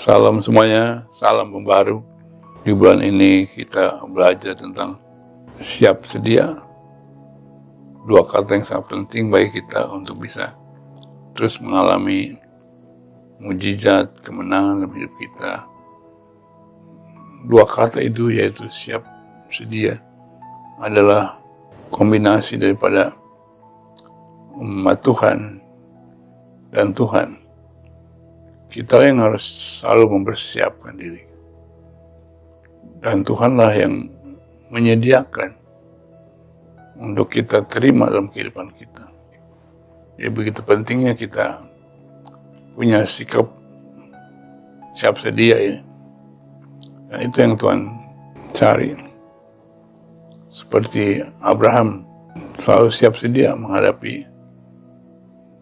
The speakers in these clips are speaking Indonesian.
Salam semuanya, salam pembaru. Di bulan ini kita belajar tentang siap sedia. Dua kata yang sangat penting bagi kita untuk bisa terus mengalami mujizat, kemenangan dalam hidup kita. Dua kata itu yaitu siap sedia adalah kombinasi daripada umat Tuhan dan Tuhan. Kita yang harus selalu mempersiapkan diri. Dan Tuhanlah yang menyediakan untuk kita terima dalam kehidupan kita. Jadi begitu pentingnya kita punya sikap siap sedia ini. Dan itu yang Tuhan cari. Seperti Abraham selalu siap sedia menghadapi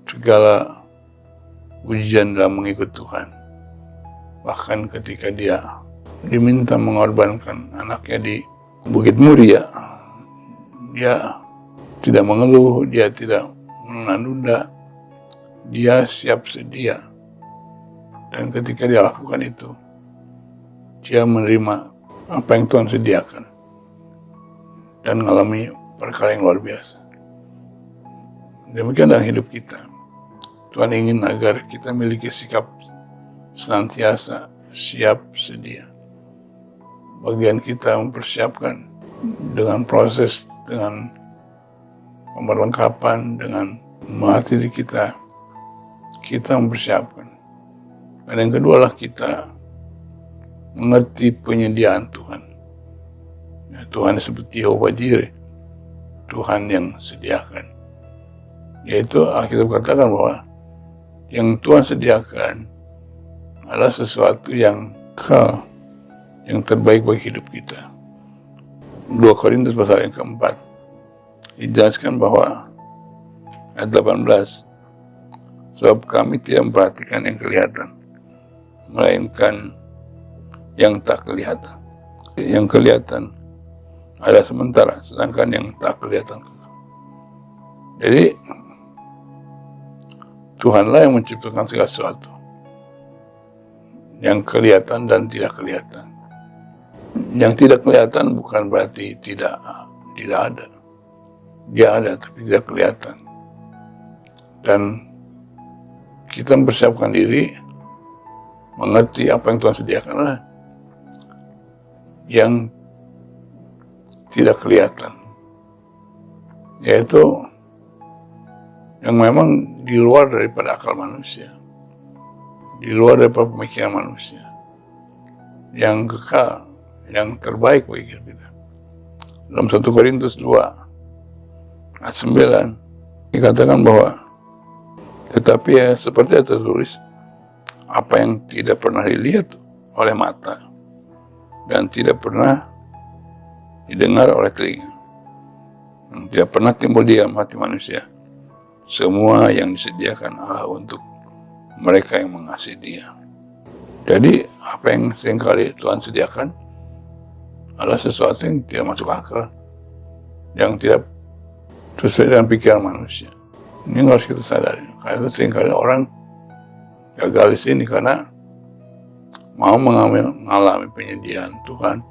segala ujian dalam mengikut Tuhan. Bahkan ketika dia diminta mengorbankan anaknya di Bukit Muria, dia tidak mengeluh, dia tidak menunda, dia siap sedia. Dan ketika dia lakukan itu, dia menerima apa yang Tuhan sediakan dan mengalami perkara yang luar biasa. Demikian dalam hidup kita. Tuhan ingin agar kita memiliki sikap senantiasa siap sedia. Bagian kita mempersiapkan dengan proses, dengan pemberlengkapan, dengan melatih diri kita mempersiapkan. Dan yang kedua adalah kita mengerti penyediaan Tuhan. Ya, Tuhan seperti Yehova Jireh, Tuhan yang sediakan. Yaitu Alkitab katakan bahwa yang Tuhan sediakan adalah sesuatu yang kekal, yang terbaik bagi hidup kita. 2 Korintus pasal yang keempat dijelaskan bahwa ayat 18, sebab kami tidak memperhatikan yang kelihatan, melainkan yang tak kelihatan. Yang kelihatan adalah sementara, sedangkan yang tak kelihatan kekal. Jadi Tuhanlah yang menciptakan segala sesuatu, yang kelihatan dan tidak kelihatan. Yang tidak kelihatan bukan berarti tidak ada. Dia ada tapi tidak kelihatan. Dan kita mempersiapkan diri, mengerti apa yang Tuhan sediakan yang tidak kelihatan, yaitu yang memang di luar daripada akal manusia, di luar daripada pemikiran manusia, yang kekal, yang terbaik bagi kita. Dalam 1 Korintus 2 ayat 9 dikatakan bahwa tetapi ya seperti yang tertulis, apa yang tidak pernah dilihat oleh mata dan tidak pernah didengar oleh telinga, yang tidak pernah timbul di dalam hati manusia, semua yang disediakan Allah untuk mereka yang mengasihi Dia. Jadi apa yang seringkali Tuhan sediakan adalah sesuatu yang tidak masuk akal, yang tidak sesuai dengan pikiran manusia. Ini harus kita sadari. Karena seringkali orang gagal di sini karena mau mengalami penyediaan Tuhan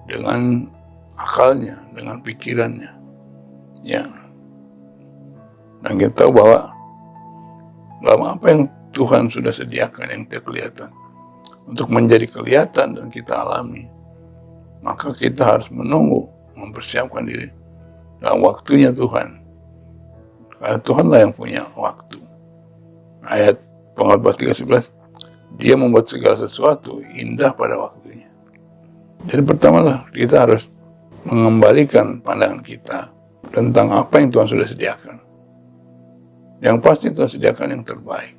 dengan akalnya, dengan pikirannya. Ya. Dan kita tahu bahwa dalam apa yang Tuhan sudah sediakan yang tidak kelihatan, untuk menjadi kelihatan dan kita alami, maka kita harus menunggu, mempersiapkan diri dalam waktunya Tuhan. Karena Tuhanlah yang punya waktu. Ayat Pengkhotbah 3:11, Dia membuat segala sesuatu indah pada waktunya. Jadi pertamalah kita harus mengembalikan pandangan kita tentang apa yang Tuhan sudah sediakan. Yang pasti Tuhan sediakan yang terbaik,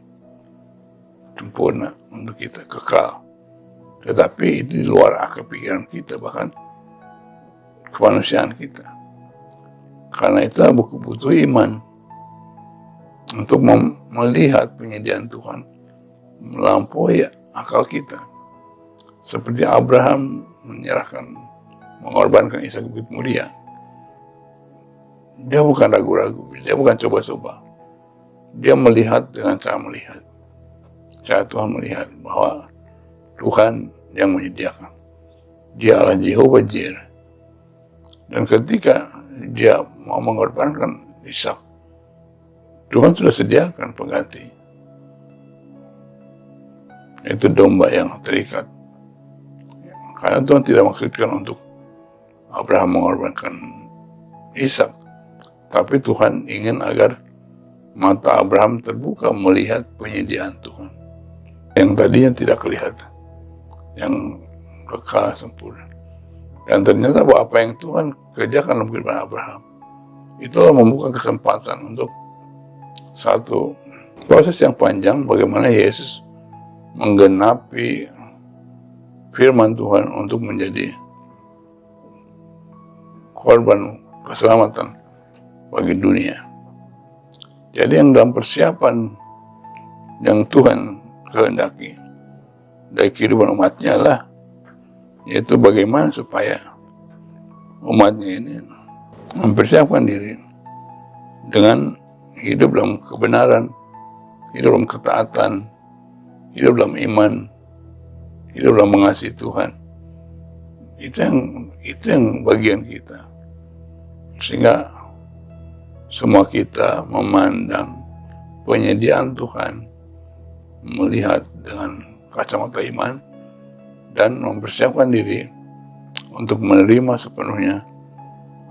sempurna untuk kita, kekal. Tetapi itu di luar akal pikiran kita, bahkan kemanusiaan kita. Karena itu butuh iman untuk melihat penyediaan Tuhan melampaui akal kita. Seperti Abraham mengorbankan Ishak di Bukit Muria. Dia bukan ragu-ragu, dia bukan coba-coba. Dia melihat dengan cara melihat. Cara Tuhan melihat bahwa Tuhan yang menyediakan. Dia adalah Jehovah Jireh. Dan ketika dia mau mengorbankan Ishak, Tuhan sudah sediakan pengganti. Itu domba yang terikat. Karena Tuhan tidak maksudkan untuk Abraham mengorbankan Ishak, tapi Tuhan ingin agar mata Abraham terbuka melihat penyediaan Tuhan yang tadinya tidak kelihatan, yang kekal sempurna. Dan ternyata bahwa apa yang Tuhan kerjakan dalam kehidupan Abraham itulah membuka kesempatan untuk satu proses yang panjang bagaimana Yesus menggenapi firman Tuhan untuk menjadi korban keselamatan bagi dunia. Jadi yang dalam persiapan yang Tuhan kehendaki dari kehidupan umatnya lah, yaitu bagaimana supaya umatnya ini mempersiapkan diri dengan hidup dalam kebenaran, hidup dalam ketaatan, hidup dalam iman, hidup dalam mengasihi Tuhan. Itu yang bagian kita. Sehingga semua kita memandang penyediaan Tuhan, melihat dengan kacamata iman, dan mempersiapkan diri untuk menerima sepenuhnya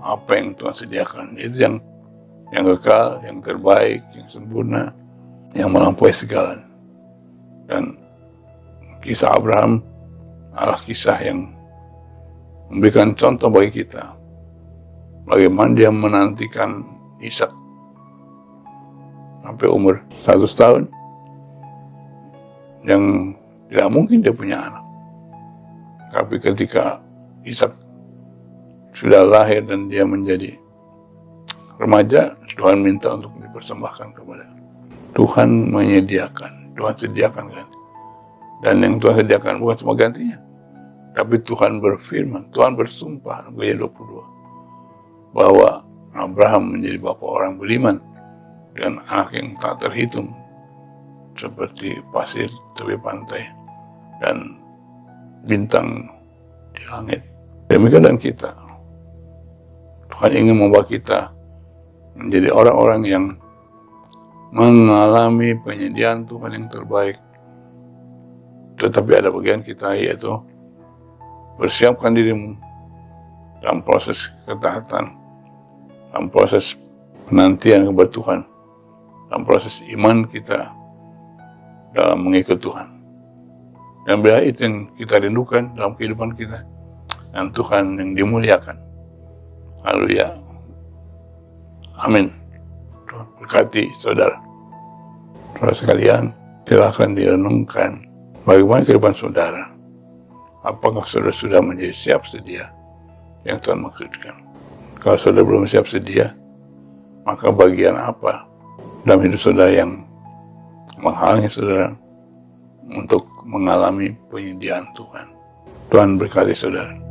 apa yang Tuhan sediakan. Itu yang kekal, yang terbaik, yang sempurna, yang melampaui segala. Dan kisah Abraham adalah kisah yang memberikan contoh bagi kita bagaimana dia menantikan Ishak sampai umur 100 tahun yang tidak mungkin dia punya anak. Tapi ketika Ishak sudah lahir dan dia menjadi remaja, Tuhan minta untuk dipersembahkan kepada Tuhan. Menyediakan, Tuhan sediakan ganti. Dan yang Tuhan sediakan bukan cuma gantinya, tapi Tuhan berfirman, Tuhan bersumpah, ayat 22, bahwa Abraham menjadi bapa orang beriman dengan anak yang tak terhitung seperti pasir tepi pantai dan bintang di langit. Demikian dan kita. Tuhan ingin membawa kita menjadi orang-orang yang mengalami penyediaan Tuhan yang terbaik. Tetapi ada bagian kita, yaitu persiapkan dirimu dalam proses ketaatan, dalam proses penantian kepada Tuhan, dalam proses iman kita dalam mengikut Tuhan. Dan bila itu yang kita rindukan dalam kehidupan kita, dan Tuhan yang dimuliakan. Haleluya. Amin. Tuhan berkati saudara. Saudara sekalian, silakan direnungkan bagaimana kehidupan saudara. Apakah saudara sudah menjadi siap sedia yang Tuhan maksudkan? Kalau saudara belum siap sedia, maka bagian apa dalam hidup saudara yang menghalangi saudara untuk mengalami penyediaan Tuhan? Tuhan berkati saudara.